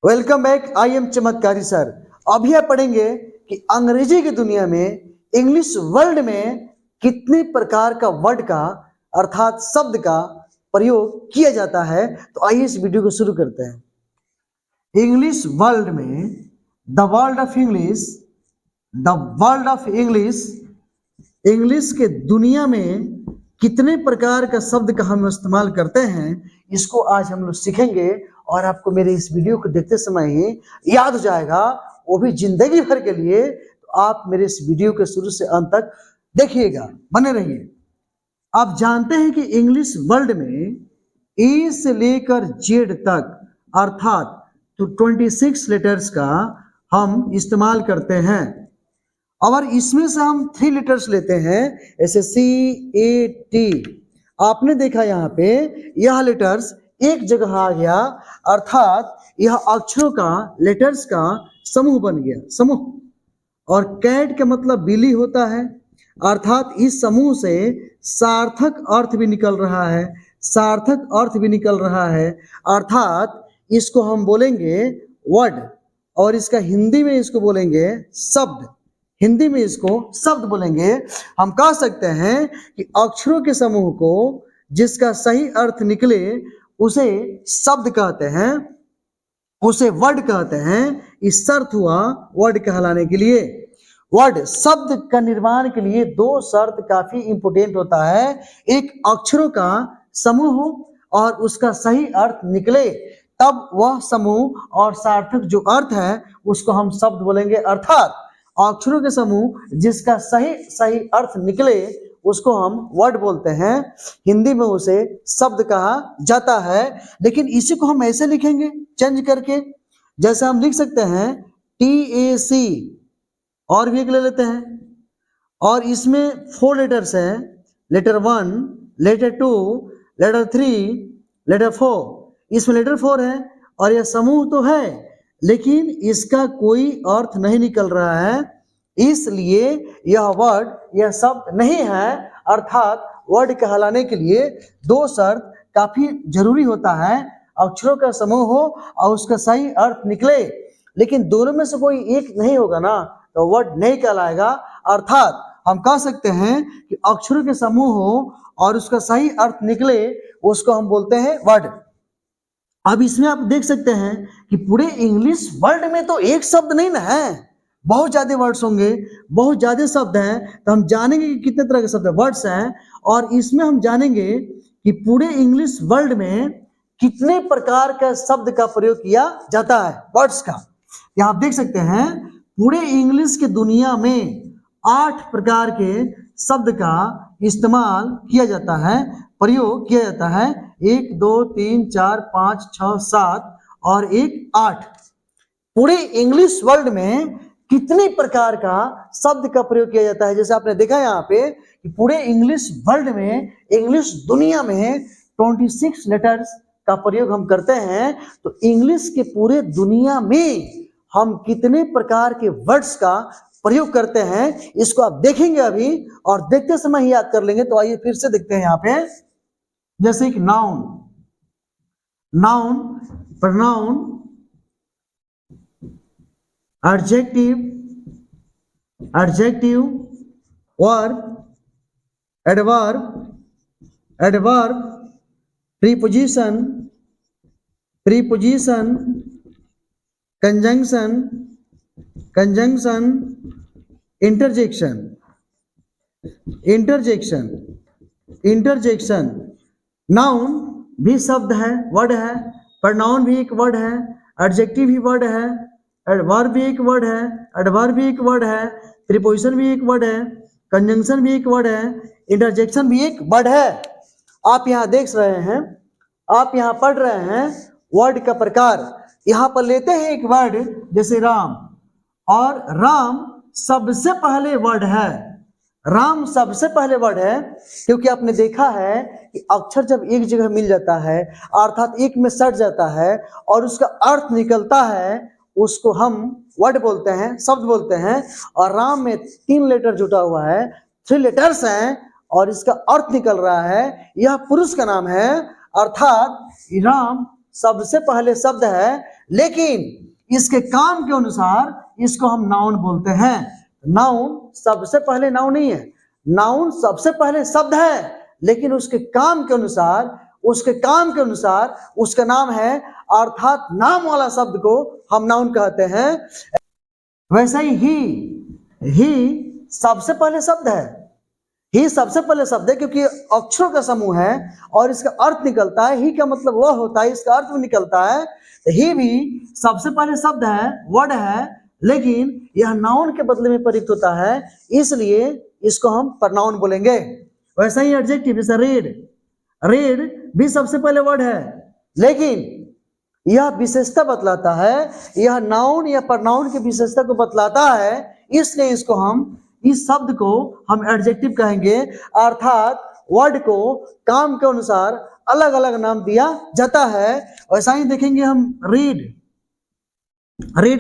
Welcome back. I am चमत्कारी sir. अभी आप पढ़ेंगे कि अंग्रेजी की दुनिया में, इंग्लिश वर्ल्ड में कितने प्रकार का वर्ड का अर्थात शब्द का प्रयोग किया जाता है। तो आइए इस वीडियो को शुरू करते हैं। इंग्लिश वर्ल्ड में, the world of English, the world of English, English के दुनिया में कितने प्रकार का शब्द का हम इस्तेमाल करते हैं, इसको आज हम लोग सीखेंगे। और आपको मेरे इस वीडियो को देखते समय ही याद हो जाएगा, वो भी जिंदगी भर के लिए। तो आप मेरे इस वीडियो के शुरू से अंत तक देखिएगा, बने रहिए। आप जानते हैं कि इंग्लिश वर्ल्ड में ए से लेकर जेड तक अर्थात 26 लेटर्स का हम इस्तेमाल करते हैं। और इसमें से हम 3 लेटर्स लेते हैं, जैसे CAT। आपने देखा यहाँ पे यह लेटर्स एक जगह आ गया, अर्थात यह अक्षरों का, लेटर्स का समूह बन गया, समूह। और कैट का मतलब बिल्ली होता है, अर्थात इस समूह से सार्थक अर्थ भी निकल रहा है, सार्थक अर्थ भी निकल रहा है, अर्थात इसको हम बोलेंगे वर्ड, और इसका हिंदी में इसको बोलेंगे शब्द। हिंदी में इसको शब्द बोलेंगे। हम कह सकते हैं कि अक्षरों के समूह को जिसका सही अर्थ निकले उसे शब्द कहते हैं, उसे वर्ड कहते हैं। इस शर्त हुआ वर्ड कहलाने के लिए। वर्ड शब्द का निर्माण के लिए 2 शर्त काफी इंपोर्टेंट होता है। एक, अक्षरों का समूह और उसका सही अर्थ निकले, तब वह समूह और सार्थक जो अर्थ है उसको हम शब्द बोलेंगे। अर्थात अक्षरों के समूह जिसका सही अर्थ निकले उसको हम वर्ड बोलते हैं, हिंदी में उसे शब्द कहा जाता है। लेकिन इसी को हम ऐसे लिखेंगे चेंज करके, जैसे हम लिख सकते हैं TAC, और भी एक ले लेते हैं। और इसमें 4 लेटर्स हैं, लेटर 1, लेटर 2, लेटर 3, लेटर 4। इसमें लेटर 4 है और यह समूह तो है, लेकिन इसका कोई अर्थ नहीं निकल रहा है, इसलिए यह वर्ड, यह शब्द नहीं है। अर्थात वर्ड कहलाने के लिए 2 शर्त काफी जरूरी होता है, अक्षरों का समूह हो और उसका सही अर्थ निकले। लेकिन दोनों में से कोई एक नहीं होगा ना, तो वर्ड नहीं कहलाएगा। अर्थात हम कह सकते हैं कि अक्षरों के समूह हो और उसका सही अर्थ निकले, उसको हम बोलते हैं वर्ड। अब इसमें आप देख सकते हैं कि पूरे इंग्लिश वर्ल्ड में तो एक शब्द नहीं ना है, बहुत ज्यादा वर्ड्स होंगे, बहुत ज्यादा शब्द हैं। तो हम जानेंगे कि कितने तरह के शब्द वर्ड्स हैं, और इसमें हम जानेंगे कि पूरे इंग्लिश वर्ल्ड में कितने प्रकार का शब्द का प्रयोग किया जाता है, वर्ड्स का। यहाँ आप देख सकते हैं पूरे इंग्लिश की दुनिया में 8 प्रकार के शब्द का इस्तेमाल किया जाता है, प्रयोग किया जाता है। 1 2 3 4 5 6 7 और 1 8। पूरे इंग्लिश वर्ल्ड में कितने प्रकार का शब्द का प्रयोग किया जाता है, जैसे आपने देखा यहाँ पे कि पूरे इंग्लिश वर्ल्ड में, इंग्लिश दुनिया में 26 लेटर्स का प्रयोग हम करते हैं। तो इंग्लिश के पूरे दुनिया में हम कितने प्रकार के वर्ड्स का प्रयोग करते हैं, इसको आप देखेंगे अभी, और देखते समय ही याद कर लेंगे। तो आइए फिर से देखते हैं यहाँ पे, जैसे कि noun, noun, pronoun, adjective, adjective, verb, adverb, adverb, preposition, preposition, conjunction, conjunction, interjection, interjection, interjection. Noun भी शब्द है, वर्ड है, प्रोनाउन भी एक वर्ड है, एडजेक्टिव भी वर्ड है, एडवर्ब भी एक वर्ड है, एडवर्ब भी एक वर्ड है, प्रीपोजिशन भी एक वर्ड है, कंजंक्शन भी एक वर्ड है, इंटरजेक्शन भी एक वर्ड है। आप यहाँ देख रहे हैं, आप यहाँ पढ़ रहे हैं वर्ड का प्रकार। यहाँ पर लेते हैं एक वर्ड जैसे राम, और राम सबसे पहले वर्ड है, राम सबसे पहले वर्ड है, क्योंकि आपने देखा है कि अक्षर जब एक जगह मिल जाता है, अर्थात एक में सट जाता है और उसका अर्थ निकलता है, उसको हम वर्ड बोलते हैं, शब्द बोलते हैं। और राम में 3 लेटर जुटा हुआ है, 3 लेटर्स हैं, और इसका अर्थ निकल रहा है, यह पुरुष का नाम है, अर्थात राम सबसे पहले शब्द है, लेकिन इसके काम के अनुसार इसको हम नाउन बोलते हैं। नाउन सबसे पहले नाउन नहीं है, नाउन सबसे पहले शब्द है, लेकिन उसके काम के अनुसार उसका नाम है, अर्थात नाम वाला शब्द को हम नाउन कहते हैं। वैसा ही सबसे पहले शब्द है, ही सबसे पहले शब्द है क्योंकि अक्षरों का समूह है और इसका अर्थ निकलता है, ही का मतलब वह होता है, इसका अर्थ भी निकलता है। तो ही भी सबसे पहले शब्द है, वर्ड है, लेकिन यह नाउन के बदले में प्रयुक्त होता है, इसलिए इसको हम प्रनाउन बोलेंगे। वैसा ही एडजेक्टिव, जैसे रीड भी सबसे पहले वर्ड है, लेकिन यह विशेषता बतलाता है, यह नाउन या प्रनाउन की विशेषता को बतलाता है, इसलिए इस शब्द को हम एडजेक्टिव कहेंगे, अर्थात वर्ड को काम के अनुसार अलग अलग नाम दिया जाता है। वैसा ही देखेंगे हम रीड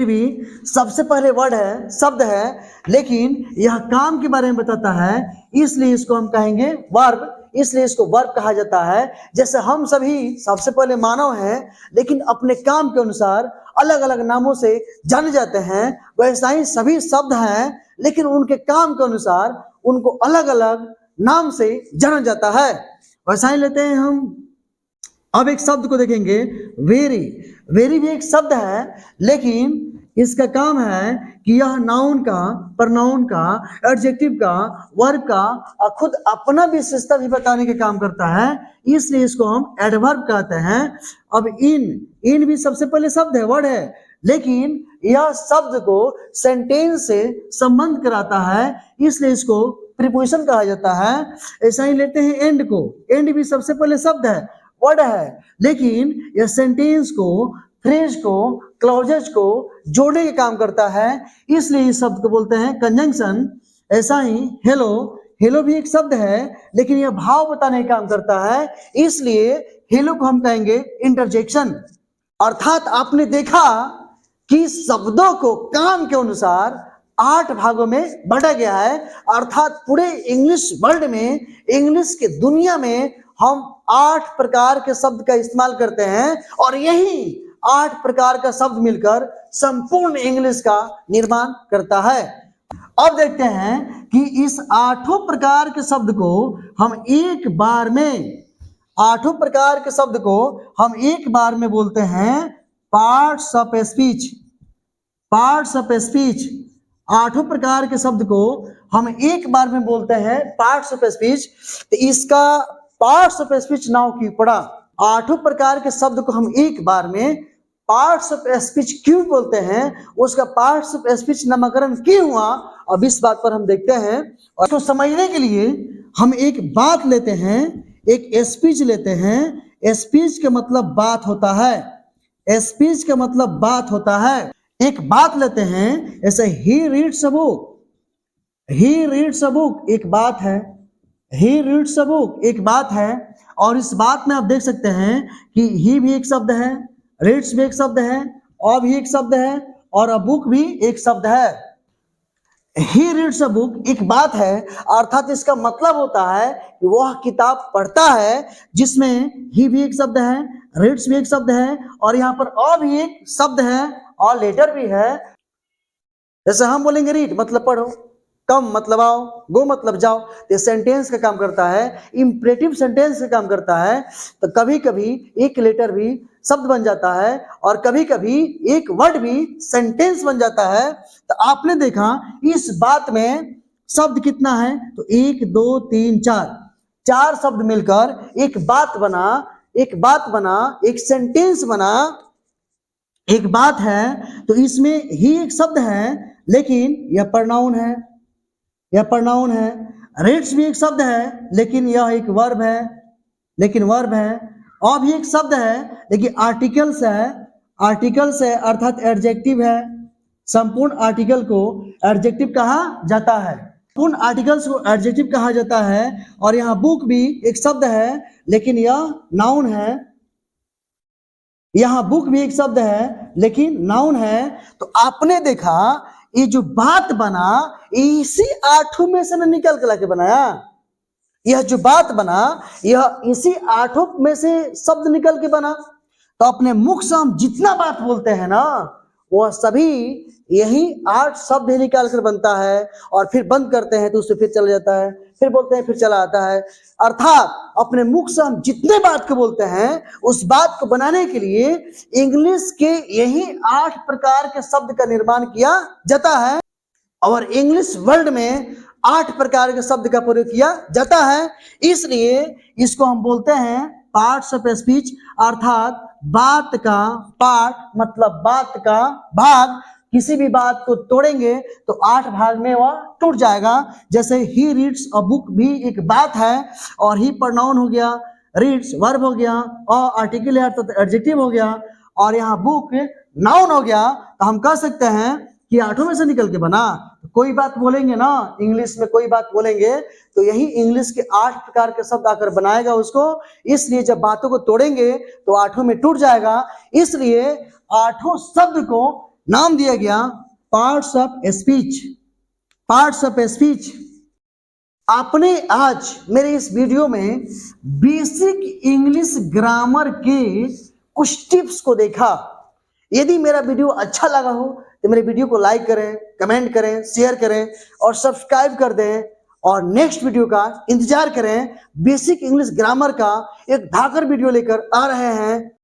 भी सबसे पहले वर्ड है, शब्द है, लेकिन यह काम के बारे में बताता है, इसलिए इसको हम कहेंगे वर्ब, इसलिए इसको वर्ब कहा जाता है। जैसे हम सभी सबसे पहले मानव हैं, लेकिन अपने काम के अनुसार अलग अलग नामों से जाने जाते हैं, वैसा ही सभी शब्द हैं, लेकिन उनके काम के अनुसार उनको अलग अलग नाम से जाना जाता है। वैसा ही लेते हैं हम, अब एक शब्द को देखेंगे, वेरी भी एक शब्द है, लेकिन इसका काम है कि यह नाउन का, प्रनाउन का, एडजेक्टिव का, वर्ब का और खुद अपना विशेषता भी बताने का काम करता है, इसलिए इसको हम एडवर्ब कहते हैं। अब इन भी सबसे पहले शब्द है, वर्ड है, लेकिन यह शब्द को सेंटेंस से संबंध कराता है, इसलिए इसको प्रीपोजिशन कहा जाता है। ऐसा ही लेते हैं एंड को, एंड भी सबसे पहले शब्द है, वर्ड है, लेकिन यह सेंटेंस को, फ्रेज को, क्लॉजेज को जोड़ने का काम करता है, इसलिए इस शब्द को बोलते हैं कंजंक्शन। ऐसा ही हेलो भी एक शब्द है, लेकिन यह भाव बताने का काम करता है, इसलिए हेलो को हम कहेंगे इंटरजेक्शन। अर्थात आपने देखा कि शब्दों को काम के अनुसार 8 भागों में बांटा गया है, अर्थात पूरे इंग्लिश वर्ल्ड में, इंग्लिश की दुनिया में हम 8 प्रकार के शब्द का इस्तेमाल करते हैं, और यही 8 प्रकार का शब्द मिलकर संपूर्ण इंग्लिश का निर्माण करता है। अब देखते हैं कि इस 8 प्रकार के शब्द को हम एक बार में, 8 प्रकार के शब्द को हम एक बार में बोलते हैं पार्ट्स ऑफ स्पीच। 8 प्रकार के शब्द को हम एक बार में बोलते हैं पार्ट्स ऑफ स्पीच। तो इसका पार्ट्स ऑफ स्पीच नाउ क्यों पड़ा? 8 प्रकार के शब्द को हम एक बार में पार्ट्स ऑफ स्पीच क्यों बोलते हैं, उसका पार्ट्स ऑफ स्पीच नामकरण क्यों हुआ, अब इस बात पर हम देखते हैं। और तो समझने के लिए हम एक बात लेते हैं, एक स्पीच लेते हैं। स्पीच का मतलब बात होता है, स्पीच का मतलब बात होता है। एक बात लेते हैं, ऐसे ही रीड्स अ बुक, एक बात है, ही रीड्स अ बुक एक बात है, और इस बात में आप देख सकते हैं कि ही भी एक शब्द है, रीड्स भी एक शब्द है, और भी एक शब्द है, और अ बुक भी एक शब्द है। ही रीड्स अ बुक एक बात है, अर्थात इसका मतलब होता है कि वह किताब पढ़ता है, जिसमें ही भी एक शब्द है, रीड्स भी एक शब्द है, और यहाँ पर अ भी एक शब्द है, और लेटर भी है। जैसे हम बोलेंगे रीड मतलब पढ़ो, कम मतलब आओ, गो मतलब जाओ, ये सेंटेंस का काम करता है, इंपरेटिव सेंटेंस का काम करता है। तो कभी कभी एक लेटर भी शब्द बन जाता है, और कभी कभी एक वर्ड भी सेंटेंस बन जाता है। तो आपने देखा इस बात में शब्द कितना है, तो 1 2 3 4 शब्द मिलकर एक बात बना, एक सेंटेंस बना, एक बात है। तो इसमें ही एक शब्द है, लेकिन यह प्रनाउन है, रीड्स भी एक शब्द है, लेकिन यह एक वर्ब है, और भी एक शब्द है, लेकिन आर्टिकल्स है, अर्थात एडजेक्टिव है। संपूर्ण आर्टिकल को एडजेक्टिव कहा जाता है, पूर्ण आर्टिकल्स को एडजेक्टिव कहा जाता है। और यहाँ बुक भी एक शब्द है, लेकिन यह नाउन है, यहाँ बुक भी एक शब्द है, लेकिन नाउन है। तो आपने देखा ये जो बात बना, इसी 8 में से न निकल के लाके बनाया। यह जो बात बना, यह इसी 8 में से शब्द निकल के बना। तो अपने मुख से हम जितना बात बोलते हैं ना, वह सभी यही 8 शब्द ही निकाल कर बनता है, और फिर बंद करते हैं तो उससे फिर चला जाता है, फिर बोलते हैं फिर चला आता है। अर्थात अपने मुख से हम जितने बात को बोलते हैं, उस बात को बनाने के लिए इंग्लिश के यही 8 प्रकार के शब्द का निर्माण किया जाता है, और इंग्लिश वर्ड में 8 प्रकार के शब्द का प्रयोग किया जाता है। इसलिए इसको हम बोलते हैं पार्ट्स ऑफ स्पीच, अर्थात बात का पार्ट मतलब बात का भाग। किसी भी बात को तोड़ेंगे तो 8 भाग में वह टूट जाएगा। जैसे ही रीड्स अ बुक भी एक बात है, और ही प्रोनाउन हो गया, रीड्स वर्ब हो गया, और आर्टिकल है तो एडजेक्टिव हो गया, और यहाँ बुक नाउन हो गया। तो हम कह सकते हैं कि 8 में से निकल के बना। तो कोई बात बोलेंगे ना, इंग्लिश में कोई बात बोलेंगे तो यही इंग्लिश के 8 प्रकार के शब्द आकर बनाएगा उसको। इसलिए जब बातों को तोड़ेंगे तो 8 में टूट जाएगा। इसलिए 8 शब्द को नाम दिया गया parts of speech. Parts of speech. आपने आज मेरे इस वीडियो में बेसिक इंग्लिश ग्रामर के कुछ टिप्स को देखा। यदि मेरा वीडियो अच्छा लगा हो तो मेरे वीडियो को लाइक करें, कमेंट करें, शेयर करें और सब्सक्राइब कर दें, और नेक्स्ट वीडियो का इंतजार करें। बेसिक इंग्लिश ग्रामर का एक धाकर वीडियो लेकर आ रहे हैं।